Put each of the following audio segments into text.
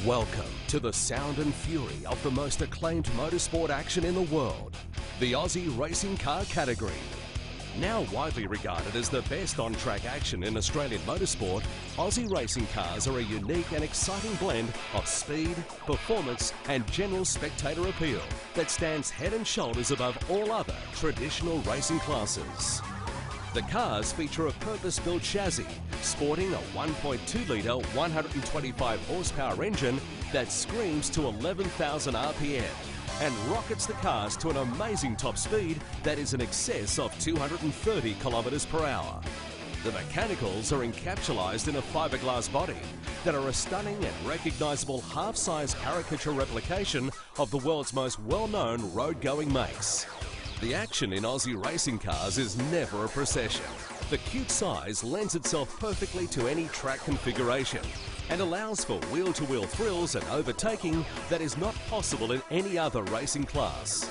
Welcome to the sound and fury of the most acclaimed motorsport action in the world, the Aussie racing car category. Now widely regarded as the best on-track action in Australian motorsport, Aussie racing cars are a unique and exciting blend of speed, performance and general spectator appeal that stands head and shoulders above all other traditional racing classes. The cars feature a purpose-built chassis, sporting a 1.2-litre 125 horsepower engine that screams to 11,000 RPM and rockets the cars to an amazing top speed that is in excess of 230 kilometres per hour. The mechanicals are encapsulated in a fiberglass body that are a stunning and recognisable half-size caricature replication of the world's most well-known road-going makes. The action in Aussie racing cars is never a procession. The cute size lends itself perfectly to any track configuration and allows for wheel-to-wheel thrills and overtaking that is not possible in any other racing class.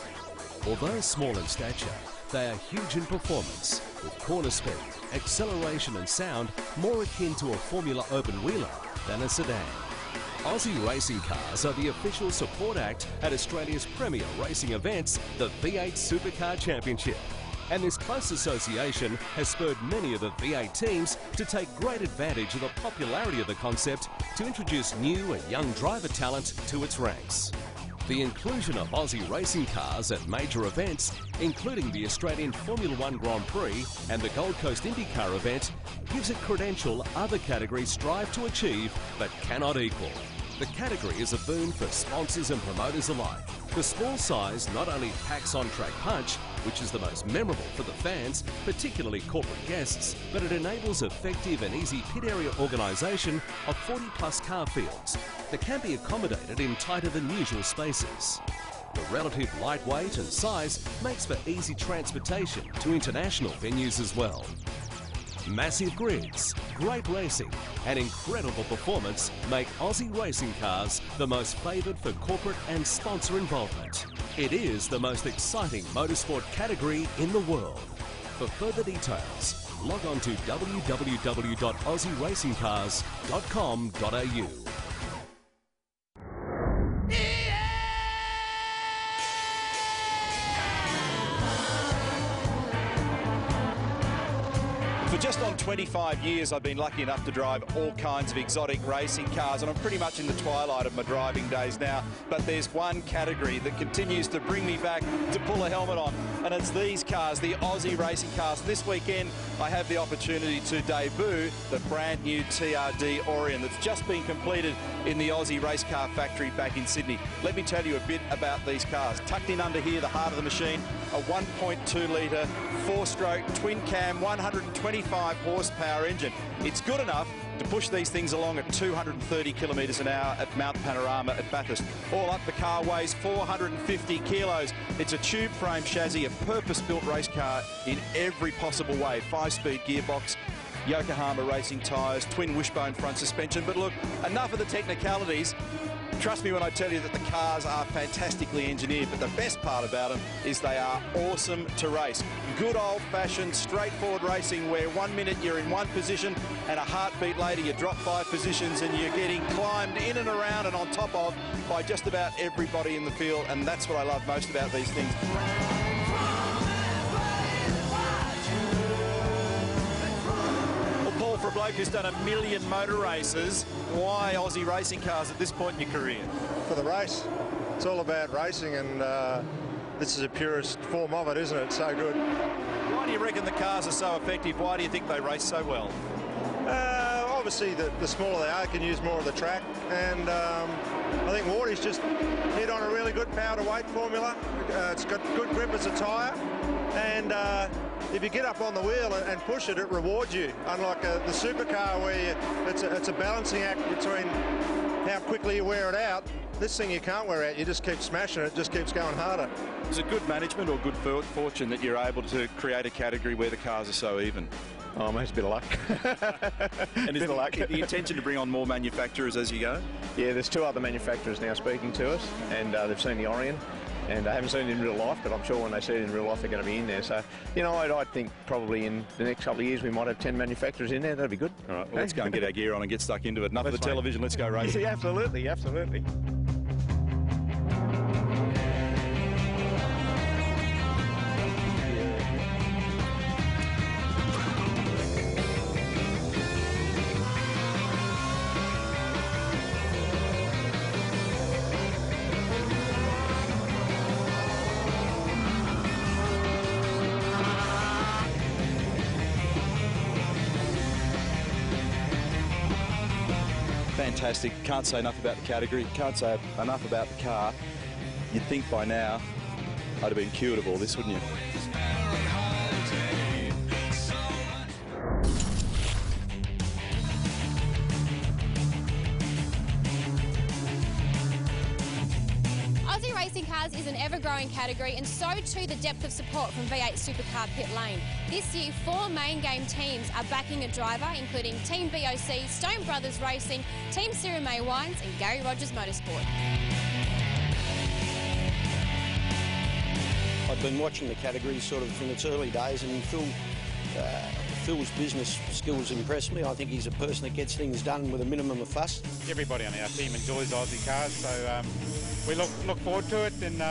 Although small in stature, they are huge in performance, with corner speed, acceleration and sound more akin to a Formula open wheeler than a sedan. Aussie racing cars are the official support act at Australia's premier racing events, the V8 Supercar Championship. And this close association has spurred many of the V8 teams to take great advantage of the popularity of the concept to introduce new and young driver talent to its ranks. The inclusion of Aussie racing cars at major events, including the Australian Formula 1 Grand Prix and the Gold Coast IndyCar event, gives it credential other categories strive to achieve but cannot equal. The category is a boon for sponsors and promoters alike. The small size not only packs on-track punch, which is the most memorable for the fans, particularly corporate guests, but it enables effective and easy pit area organisation of 40-plus car fields that can be accommodated in tighter than usual spaces. The relative lightweight and size makes for easy transportation to international venues as well. Massive grids, great racing and incredible performance make Aussie racing cars the most favoured for corporate and sponsor involvement. It is the most exciting motorsport category in the world. For further details, log on to www.aussieracingcars.com.au. For just on 25 years, I've been lucky enough to drive all kinds of exotic racing cars, and I'm pretty much in the twilight of my driving days now. But there's one category that continues to bring me back to pull a helmet on, and it's these cars, the Aussie racing cars. This weekend, I have the opportunity to debut the brand new TRD Orion that's just been completed in the Aussie race car factory back in Sydney. Let me tell you a bit about these cars. Tucked in under here, the heart of the machine, a 1.2-litre, 4-stroke, twin-cam, 125 horsepower engine. It's good enough to push these things along at 230 kilometres an hour at Mount Panorama at Bathurst. All up, the car weighs 450 kilos. It's a tube frame chassis, a purpose-built race car in every possible way. 5-speed gearbox, Yokohama racing tyres, twin wishbone front suspension. But look, enough of the technicalities. Trust me when I tell you that the cars are fantastically engineered, but the best part about them is they are awesome to race. Good old-fashioned, straightforward racing where 1 minute you're in one position and a heartbeat later you drop 5 positions and you're getting climbed in and around and on top of by just about everybody in the field, and that's what I love most about these things. For a bloke who's done 1 million motor races, why Aussie racing cars at this point in your career? For the race. It's all about racing, and this is the purest form of it, isn't it? So good. Why do you reckon the cars are so effective? Why do you think they race so well? Obviously, the smaller they are, can use more of the track, and I think Wardy's just hit on a really good power-to-weight formula. It's got good grip as a tyre, and if you get up on the wheel and push it, it rewards you. Unlike the supercar where it's a balancing act between how quickly you wear it out. This thing you can't wear out, you just keep smashing it, it just keeps going harder. Is it good management or good fortune that you're able to create a category where the cars are so even? Oh, mate, it's a bit of luck. And is the intention to bring on more manufacturers as you go? Yeah, there's 2 other manufacturers now speaking to us, and they've seen the Orion. And I haven't seen it in real life, but I'm sure when they see it in real life, they're going to be in there. So, you know, I think probably in the next couple of years we might have 10 manufacturers in there. That'd be good. All right, well, let's go and get our gear on and get stuck into it. Enough of the television, let's go racing. Yeah, absolutely, absolutely. Fantastic. Can't say enough about the category. Can't say enough about the car. You'd think by now I'd have been cured of all this, wouldn't you? Aussie racing cars is an ever-growing category, and so too the depth of support from V8 Supercar Pit Lane. This year, 4 main game teams are backing a driver, including Team BOC, Stone Brothers Racing, Team Sierra May Wines and Gary Rogers Motorsport. I've been watching the category sort of from its early days, and Phil's business skills impress me. I think he's a person that gets things done with a minimum of fuss. Everybody on our team enjoys Aussie cars, so we look forward to it, and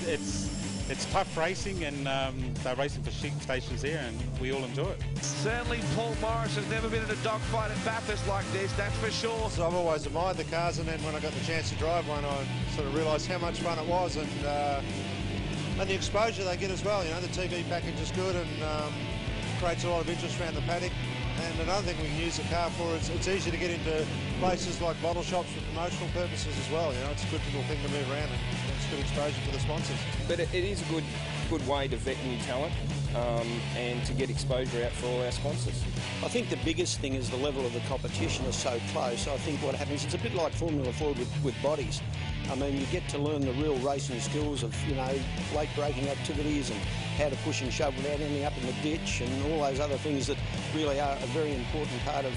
it's tough racing, and they're racing for sheep stations here, and we all enjoy it. Certainly Paul Morris has never been in a dogfight at Bathurst like this, that's for sure. So I've always admired the cars, and then when I got the chance to drive one, I sort of realised how much fun it was, and the exposure they get as well. You know, the TV package is good, and creates a lot of interest around the paddock. And another thing we can use the car for is it's easy to get into places like bottle shops for promotional purposes as well. You know, it's a good little thing to move around, and it's good exposure for the sponsors. But it is a good way to vet new talent and to get exposure out for all our sponsors. I think the biggest thing is the level of the competition is so close. I think what happens, it's a bit like Formula Ford with bodies. I mean, you get to learn the real racing skills of, you know, late braking activities and how to push and shove without ending up in the ditch and all those other things that really are a very important part of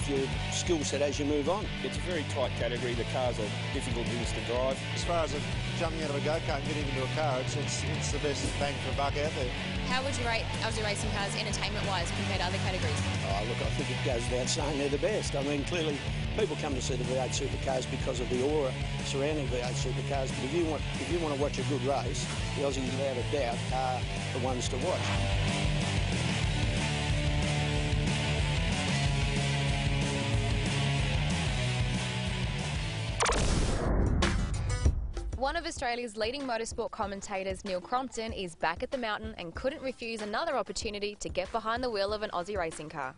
your skill set as you move on. It's a very tight category. The cars are difficult things to drive. As far as jumping out of a go-kart and getting into a car, it's the best bang for a buck out there. How would you rate Aussie racing cars entertainment-wise compared to other categories? Oh, look, I think it goes without saying they're the best. I mean, clearly people come to see the V8 supercars because of the aura surrounding V8 supercars, but if you want to watch a good race, the Aussies, without a doubt, are the ones to watch. One of Australia's leading motorsport commentators, Neil Crompton, is back at the mountain and couldn't refuse another opportunity to get behind the wheel of an Aussie racing car.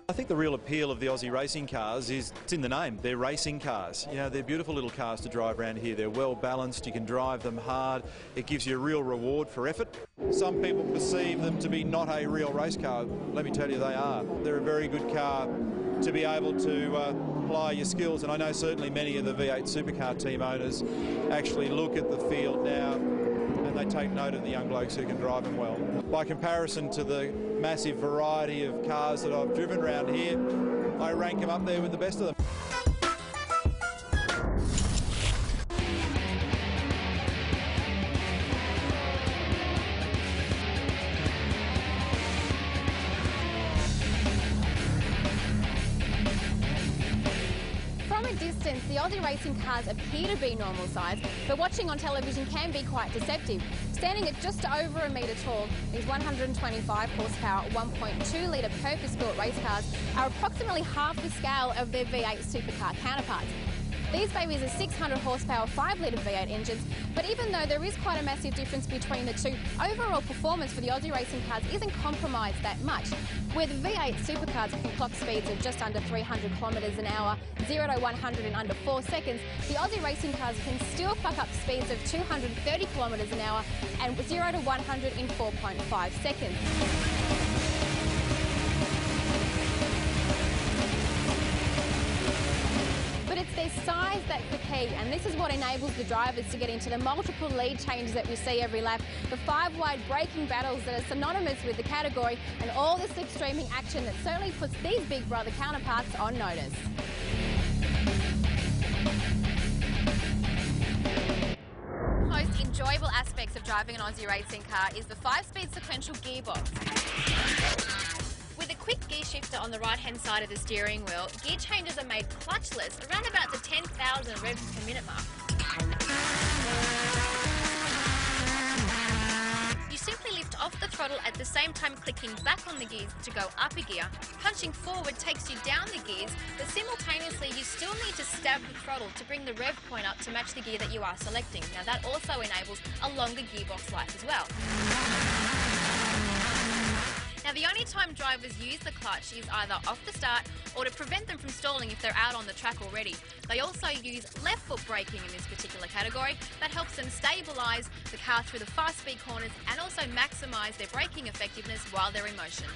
I think the real appeal of the Aussie racing cars is, it's in the name, they're racing cars. You know, they're beautiful little cars to drive around here. They're well balanced, you can drive them hard. It gives you a real reward for effort. Some people perceive them to be not a real race car. Let me tell you, they are. They're a very good car to be able to apply your skills, and I know certainly many of the V8 supercar team owners actually look at the field now and they take note of the young blokes who can drive them well. By comparison to the massive variety of cars that I've driven around here, I rank them up there with the best of them. The Aussie racing cars appear to be normal size, but watching on television can be quite deceptive. Standing at just over a metre tall, these 125 horsepower 1.2 litre purpose-built race cars are approximately half the scale of their V8 supercar counterparts. These babies are 600 horsepower 5 litre V8 engines, but even though there is quite a massive difference between the two, overall performance for the Aussie racing cars isn't compromised that much. Where the V8 supercars can clock speeds of just under 300 kilometres an hour, 0 to 100 in under 4 seconds, the Aussie racing cars can still clock up speeds of 230 kilometres an hour and 0 to 100 in 4.5 seconds. But it's their size that's the key, and this is what enables the drivers to get into the multiple lead changes that we see every lap, the 5-wide braking battles that are synonymous with the category, and all the slipstreaming action that certainly puts these big brother counterparts on notice. Host aspects of driving an Aussie racing car is the 5-speed sequential gearbox. With a quick gear shifter on the right-hand side of the steering wheel, gear changes are made clutchless around about the 10,000 revs per minute mark. You simply lift off the throttle at the same time clicking back on the gears to go up a gear. Punching forward takes you down the gears, but simultaneously you still need to stab the throttle to bring the rev point up to match the gear that you are selecting. Now that also enables a longer gearbox life as well. Now the only time drivers use the clutch is either off the start or to prevent them from stalling if they're out on the track already. They also use left foot braking in this particular category. That helps them stabilise the car through the fast speed corners and also maximise their braking effectiveness while they're in motion.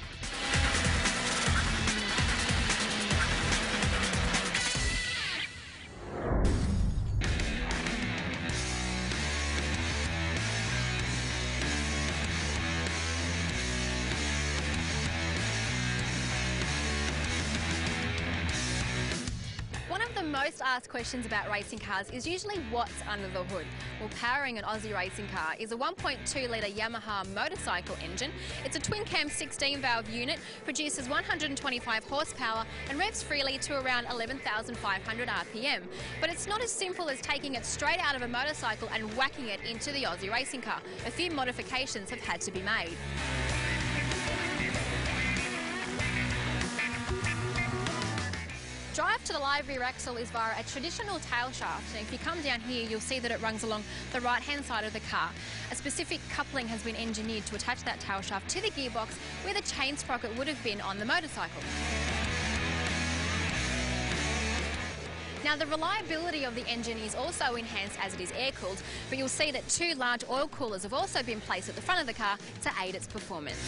One of the most asked questions about racing cars is usually what's under the hood. Well, powering an Aussie racing car is a 1.2 litre Yamaha motorcycle engine. It's a twin-cam 16-valve unit, produces 125 horsepower and revs freely to around 11,500 RPM. But it's not as simple as taking it straight out of a motorcycle and whacking it into the Aussie racing car. A few modifications have had to be made. Drive to the live rear axle is via a traditional tail shaft, and if you come down here you'll see that it runs along the right hand side of the car. A specific coupling has been engineered to attach that tail shaft to the gearbox where the chain sprocket would have been on the motorcycle. Now the reliability of the engine is also enhanced as it is air cooled, but you'll see that 2 large oil coolers have also been placed at the front of the car to aid its performance.